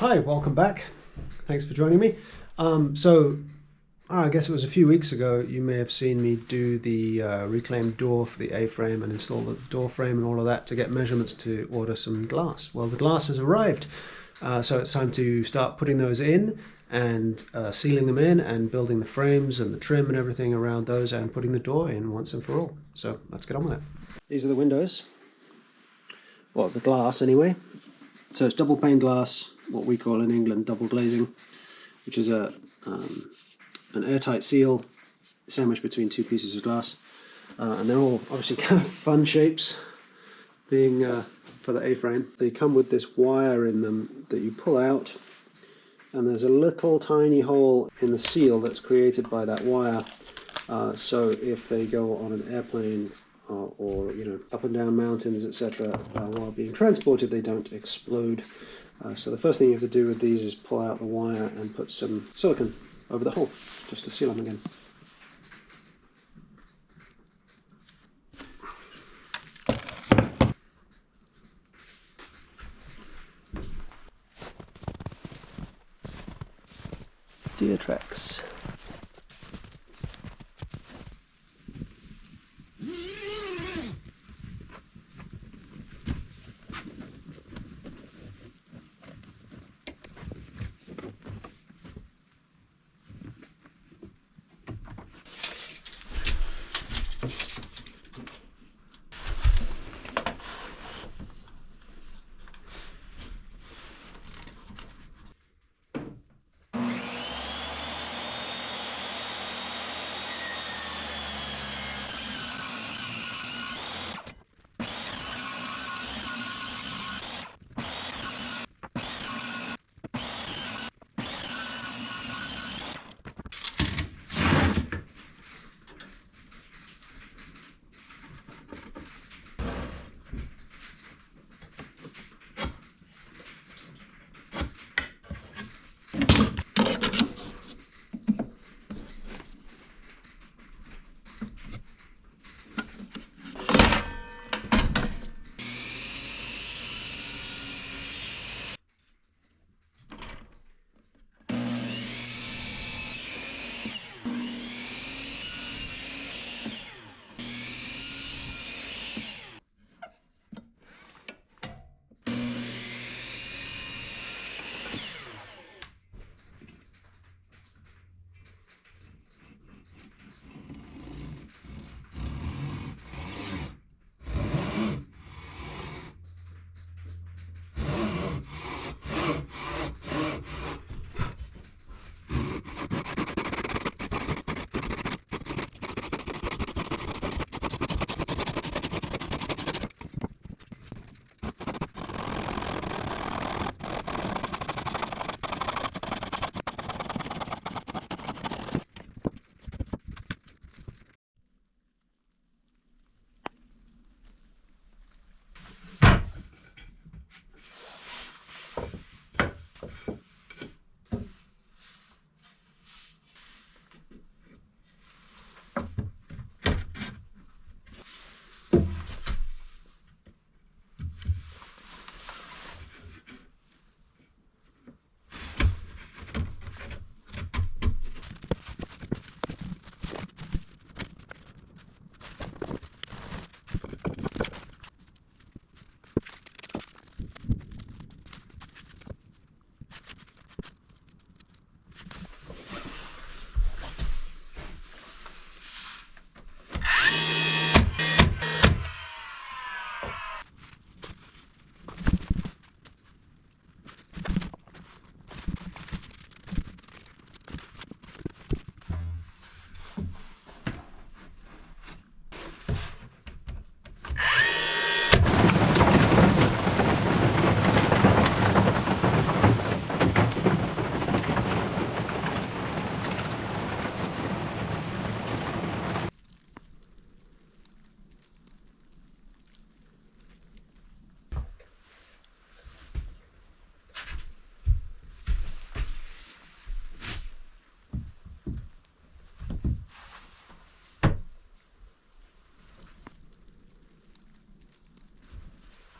Hi, welcome back. Thanks for joining me. I guess it was a few weeks ago you may have seen me do the reclaimed door for the A-frame and install the door frame and all of that to get measurements to order some glass. Well, the glass has arrived, so it's time to start putting those in and sealing them in and building the frames and the trim and everything around those and putting the door in once and for all. So let's get on with it. These are the windows, well, the glass anyway. So it's double pane glass, what we call in England double glazing, which is an airtight seal sandwiched between two pieces of glass. And they're all obviously kind of fun shapes, being for the A-frame. They come with this wire in them that you pull out, and there's a little tiny hole in the seal that's created by that wire. So if they go on an airplane or up and down mountains, etc., while being transported, they don't explode. So the first thing you have to do with these is pull out the wire and put some silicone over the hole just to seal them again. Deer tracks.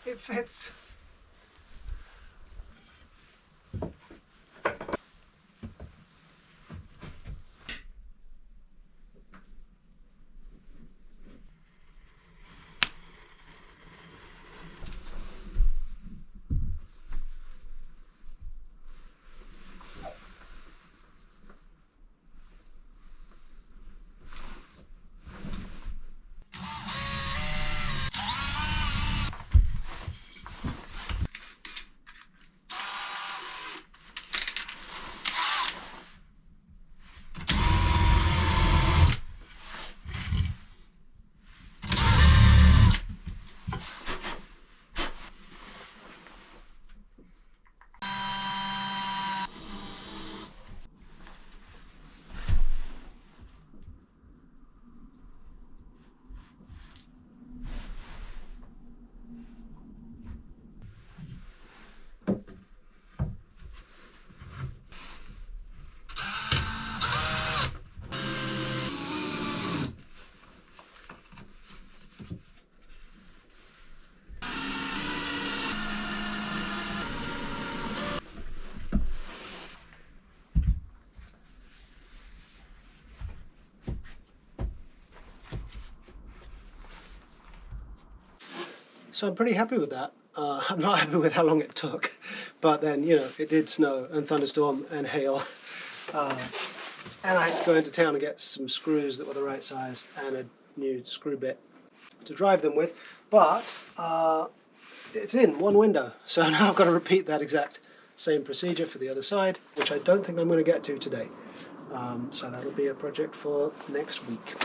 It fits. So I'm pretty happy with that. I'm not happy with how long it took, but then, you know, it did snow and thunderstorm and hail. And I had to go into town and get some screws that were the right size and a new screw bit to drive them with. But it's in one window, so now I've got to repeat that exact same procedure for the other side, which I don't think I'm going to get to today. So that'll be a project for next week.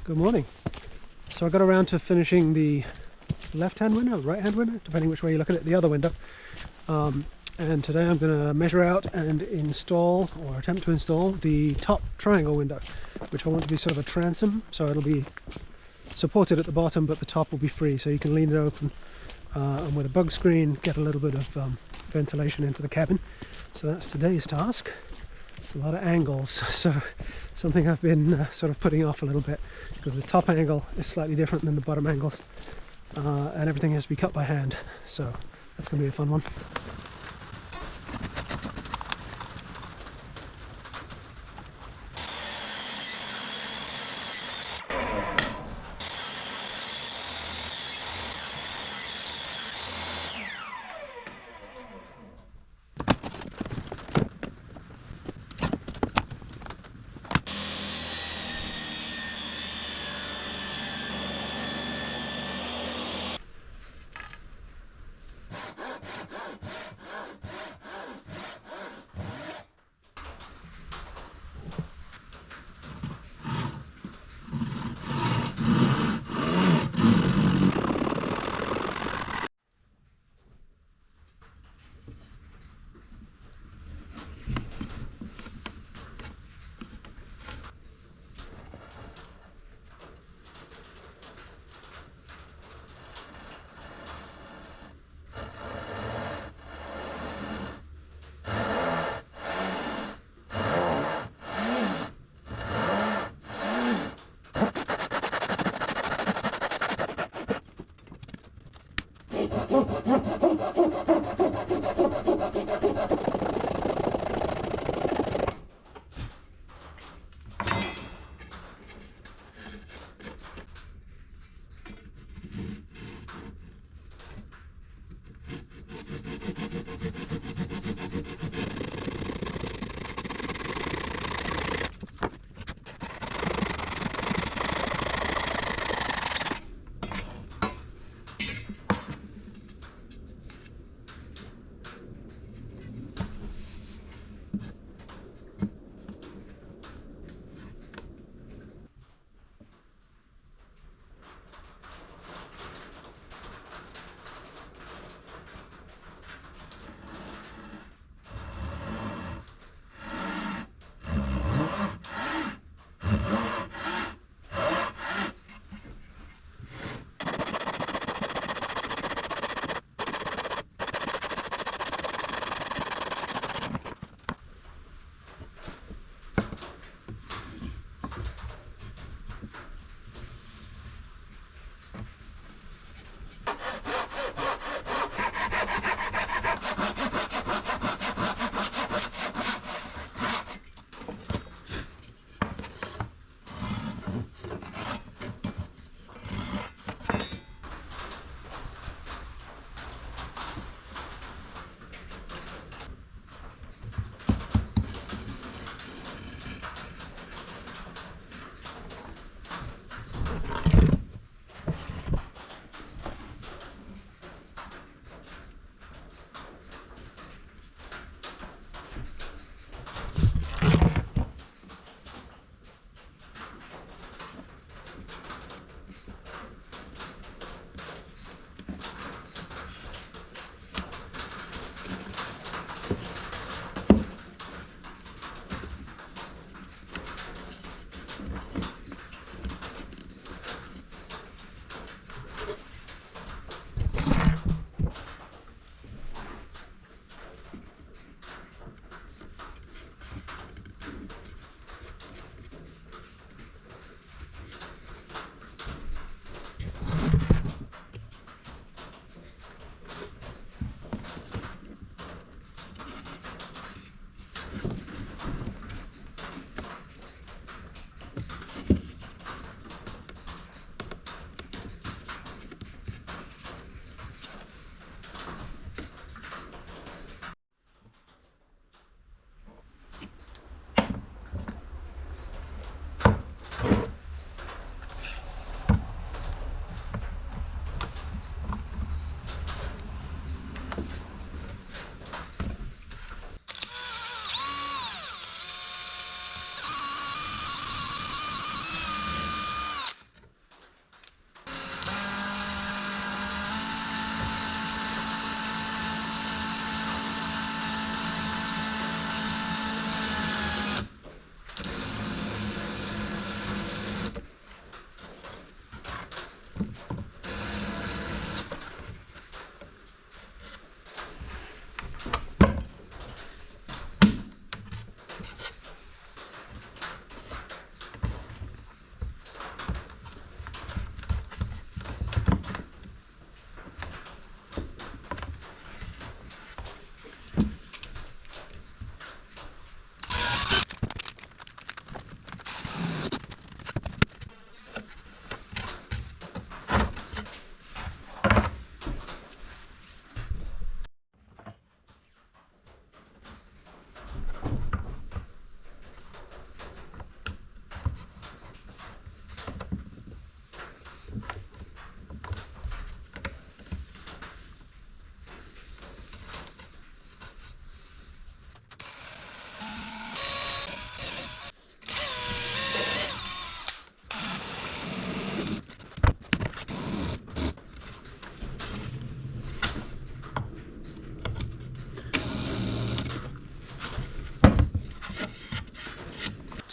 Good morning. So I got around to finishing the left-hand window, right-hand window, depending which way you look at it, the other window. And today I'm going to measure out and install, or attempt to install, the top triangle window, which I want to be sort of a transom, so it'll be supported at the bottom, but the top will be free, so you can lean it open and with a bug screen get a little bit of ventilation into the cabin. So that's today's task. A lot of angles, so something I've been sort of putting off a little bit, because the top angle is slightly different than the bottom angles, and everything has to be cut by hand, so that's going to be a fun one.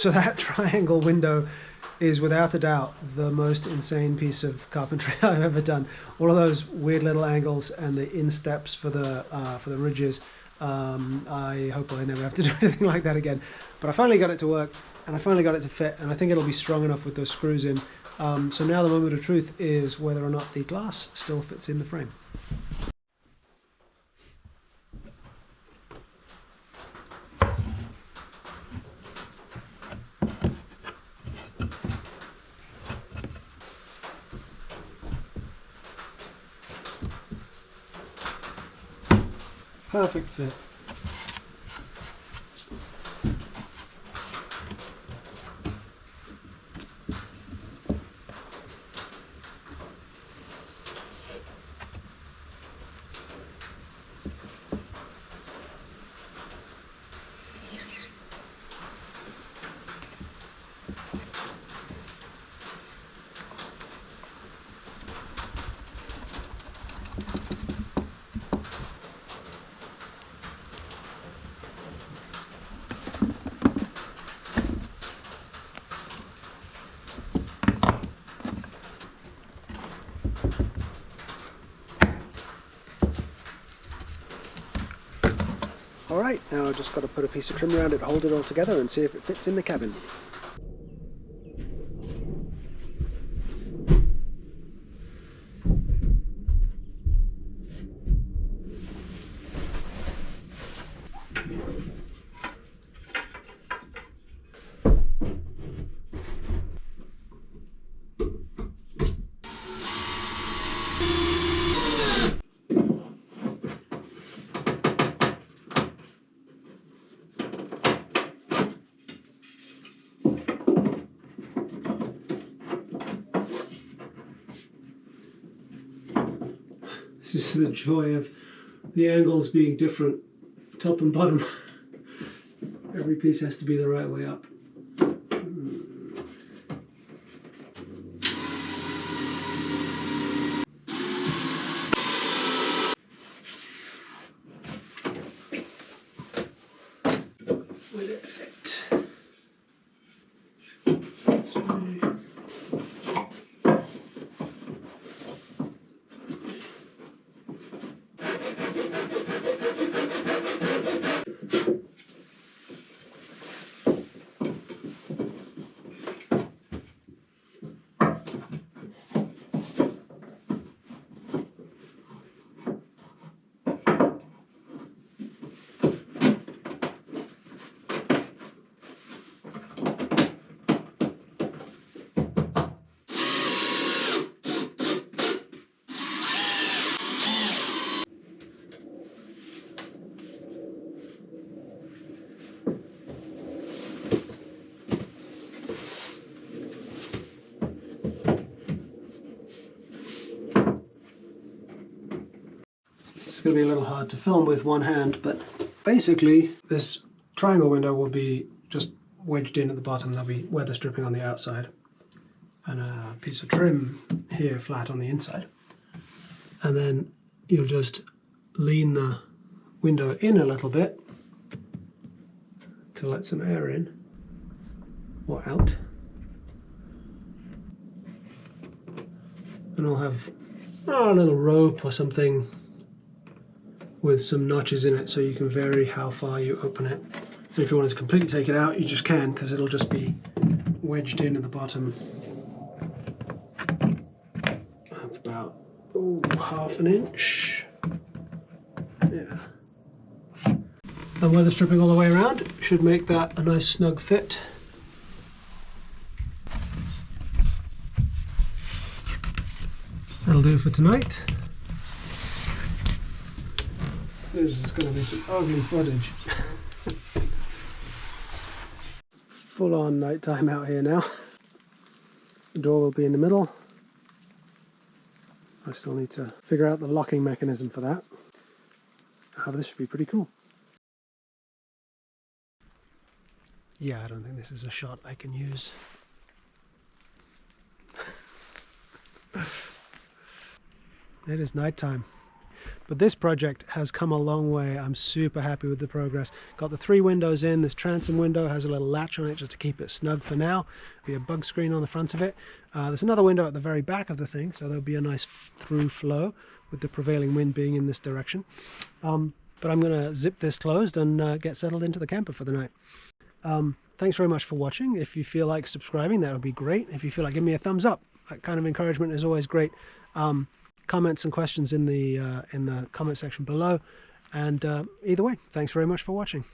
So that triangle window is without a doubt the most insane piece of carpentry I've ever done. All of those weird little angles and the insteps for the ridges. I hope I never have to do anything like that again. But I finally got it to work, and I finally got it to fit, and I think it'll be strong enough with those screws in. So now the moment of truth is whether or not the glass still fits in the frame. Perfect fit. Alright, now I've just got to put a piece of trim around it, hold it all together and see if it fits in the cabin. This is the joy of the angles being different, top and bottom. Every piece has to be the right way up. Will it fit? This way. It's going to be a little hard to film with one hand, but basically this triangle window will be just wedged in at the bottom. There'll be weather stripping on the outside and a piece of trim here flat on the inside. And then you'll just lean the window in a little bit to let some air in or out. And I'll have a little rope or something with some notches in it so you can vary how far you open it. So if you wanted to completely take it out, you just can, because it'll just be wedged in at the bottom. That's about half an inch. Yeah. And weather stripping all the way around should make that a nice snug fit. That'll do for tonight. This is going to be some ugly footage. Full on nighttime out here now. The door will be in the middle. I still need to figure out the locking mechanism for that. However, this should be pretty cool. Yeah, I don't think this is a shot I can use. It is nighttime. But this project has come a long way. I'm super happy with the progress. Got the 3 windows in. This transom window has a little latch on it just to keep it snug for now. Be a bug screen on the front of it. There's another window at the very back of the thing, so there'll be a nice through flow with the prevailing wind being in this direction. But I'm going to zip this closed and get settled into the camper for the night. Thanks very much for watching. If you feel like subscribing, that would be great. If you feel like giving me a thumbs up, that kind of encouragement is always great. Comments and questions in the comment section below. And either way, thanks very much for watching.